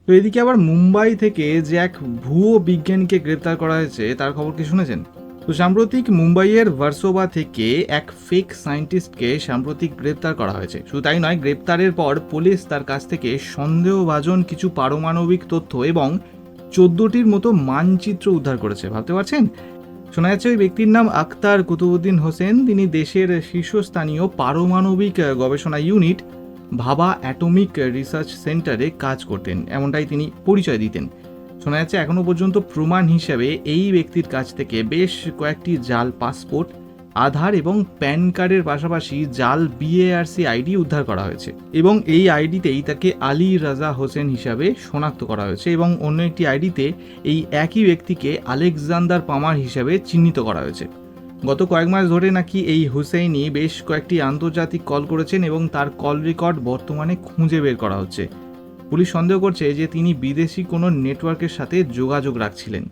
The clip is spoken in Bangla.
তো এদিকে আবার মুম্বাই থেকে যে এক ভুয়ো বিজ্ঞানীকে গ্রেপ্তার করা হয়েছে তার খবর কি শুনেছেন? তো সাম্প্রতিক মুম্বাইয়ের ভার্সোভা থেকে এক ফেক সায়েন্টিস্টকে সাম্প্রতিক গ্রেপ্তার করা হয়েছে। শুধু তাই নয়, গ্রেপ্তারের পর পুলিশ তার কাছ থেকে সন্দেহভাজন কিছু পারমাণবিক তথ্য এবং 14টির মতো মানচিত্র উদ্ধার করেছে। ভাবতে পারছেন? শোনা যাচ্ছে ওই ব্যক্তির নাম আখতার কুতুবুদ্দিন হোসেন। তিনি দেশের শীর্ষস্থানীয় পারমাণবিক গবেষণা ইউনিট ভাবা অ্যাটমিক রিসার্চ সেন্টারে কাজ করতেন, এমনটাই তিনি পরিচয় দিতেন। শোনা যাচ্ছে এখনও পর্যন্ত প্রমাণ হিসেবে এই ব্যক্তির কাছ থেকে বেশ কয়েকটি জাল পাসপোর্ট, আধার এবং প্যান কার্ডের পাশাপাশি জাল বিএআরসি আইডি উদ্ধার করা হয়েছে এবং এই আইডিতেই তাকে আলী রাজা হোসেন হিসাবে শনাক্ত করা হয়েছে এবং অন্য একটি আইডিতে এই একই ব্যক্তিকে আলেকজান্ডার পামার হিসাবে চিহ্নিত করা হয়েছে। গত কয়েক মাস ধরে নাকি এই হুসেইনি বেশ কয়েকটি আন্তর্জাতিক কল করেছেন এবং তার কল রেকর্ড বর্তমানে খুঁজে বের করা হচ্ছে। পুলিশ সন্দেহ করছে যে তিনি বিদেশি কোনো নেটওয়ার্কের সাথে যোগাযোগ রাখছিলেন।